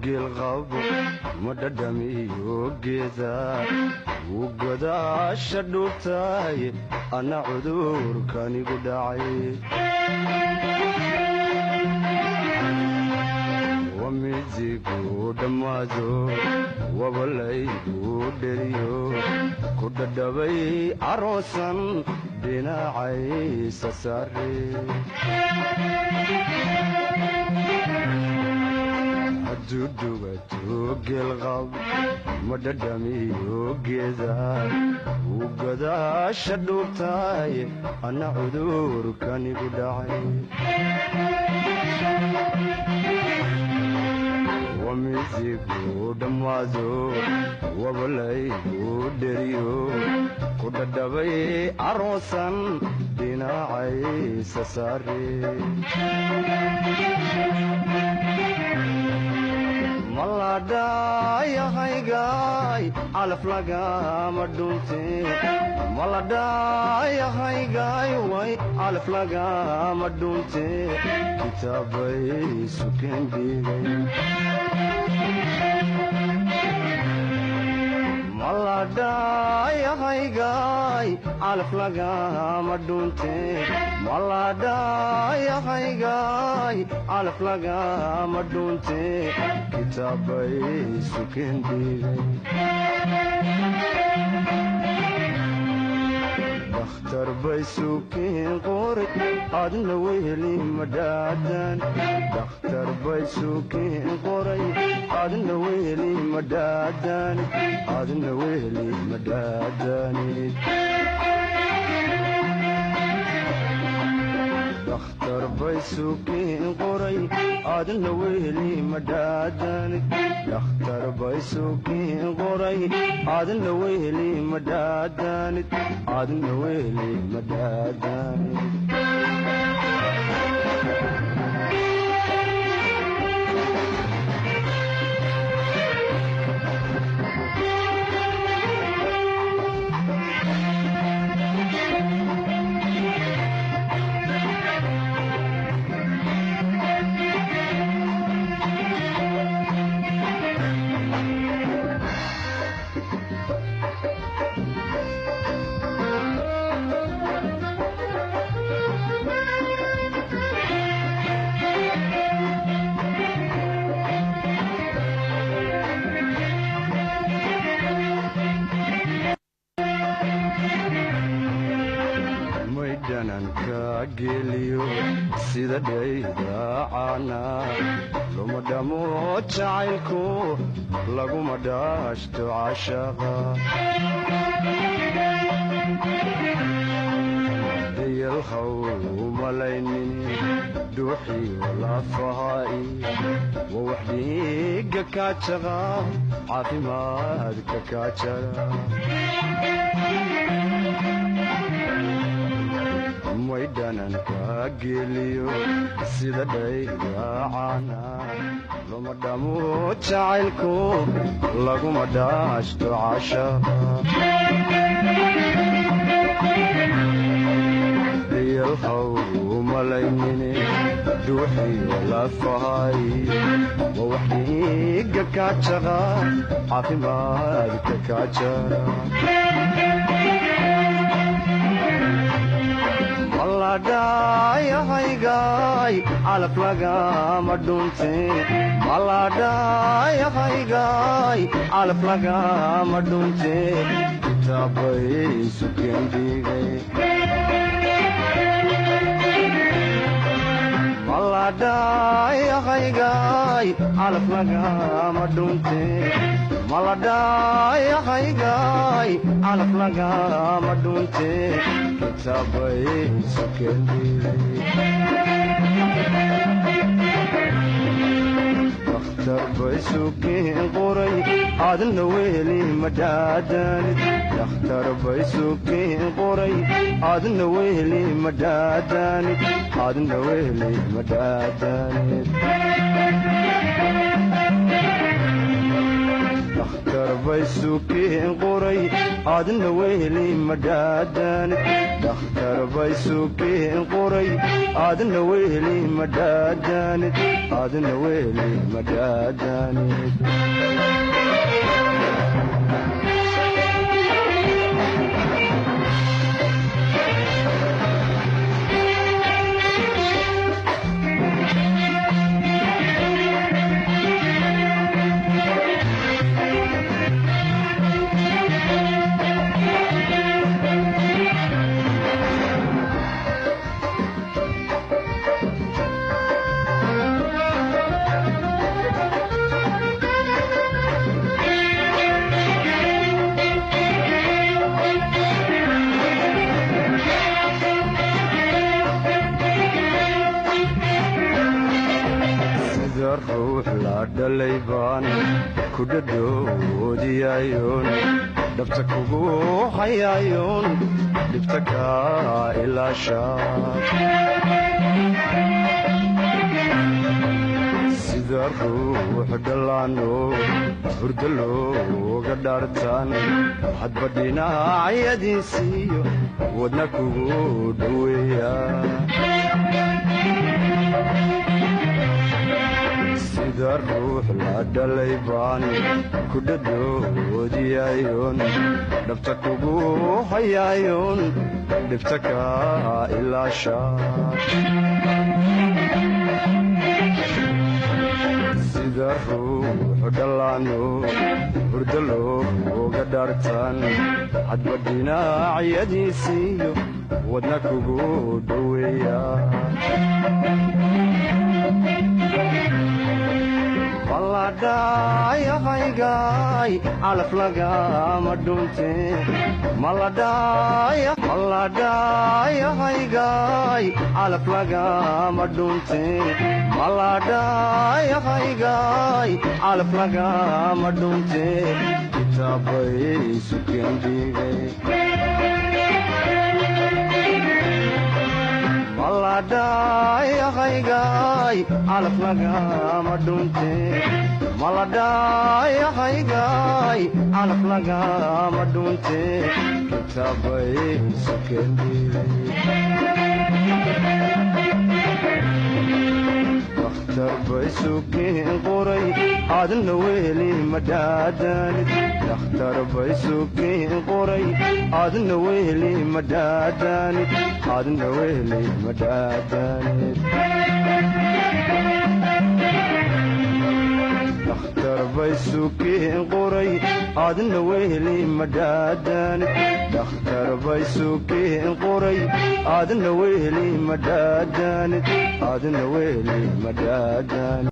geelqabo ma dhadhamiyo geeda wuu godaasha dhuubtaay anna cudurkanigu dhacay wamidigu dhammaado wabalaygu dheriyo ku dhadhabay aroosan dhinacaysa saare hadduu dhugato geelqab ma dhadhamiyo geeda wuu godaasha dhuubtaay anna cudurkanigu dhacay wamidigu dhammaado wabalaygu dheriyo ku dhadhabay aroosan dhinacaysa saare maladhayahaygaay calaf lagama dhunte maladhayahaygaay way calaf lagama dhunte kitaabay sukeen dhigay maladhayahaygaay calaf lagama dhunte maladhayahaygaay calaf lagama dhunte kitaabay sukeen dhigay dakhtar bay sukeen qoray adna weheli madhaadan dakhtar bay sukeen qoray adna weheli madhaadan adna weheli madhaadanid dakhtar bay sukeen qoray adna weheli madhaadanid dakhtar bay sukeen qoray adna weheli madhaadanid adna weheli madhaadanid sida dhaydaacana luma dhamo jacaylku laguma dhaashto cashaqa dayalhaw umalaynin dhuuxiyo lafahaai wa wax dhiiga kaajaqa caafimaadka kaajara way dhananka geeliyo sida dhaydaacana luma dhamo jacaylku laguma dhaashto cashaqa dayalhaw umalaynine dhuuxiyo lafahay wa wax dhiiga kaajaqa caafimaadka kaajara maladhayahaygaay calaf lagama dhunte maladhayahaygaay calaf lagama dhunte kitaabay sukeen dhigay maladhayahaygaay calaf lagama dhunte maladhayahaygaay calaf lagama dhunte kitaabay sukeen dhigay dakhtar bay sukeen qoray adna weheli madhaadanid dakhtar bay sukeen qoray adna weheli madhaadanid adna weheli madhaadanid dhakhtar bay sukeen qoray adna weheli madhaadanid dhakhtar bay sukeen qoray adna weheli madhaadanid adna weheli madhaadanid ruux la dhalay baan ku dhadhoodiyayoon dhabta kugu hayayoon dhibta kaa ilaashaa sida ruux dhallaano hurdo looga dhaartaan hadba dhinacyadiisiiyo wadna kugu dhoweeya sida ruux la dhalay baan ku dhadhoodiyayoon dhabta kugu hayayoon dhibta kaa ilaashaa sida ruux dhallaano hurdo looga dhaartaan hadba dhinacyadiisiiyo wadna kugu dhoweeya maladhayahaygaay calaf lagama dhunte maladhayahaygaay calaf lagama dhunte maladhayahaygaay calaf lagama dhunte kitaabay sukeen dhigay maladhayahaygaay calaf lagama dhunte maladhayahaygaay calaf lagama dhunte kitaabay sukeen dhigay dhakhtar bay sukeen qoray adna weheli madhaadanid dhakhtar bay sukeen qoray adna weheli madhaadanid adna weheli madhaadanid dhakhtar bay sukeen qoray adna weheli madhaadanid dhakhtar bay sukeen qoray adna weheli madhaadanid adna weheli madhaadanid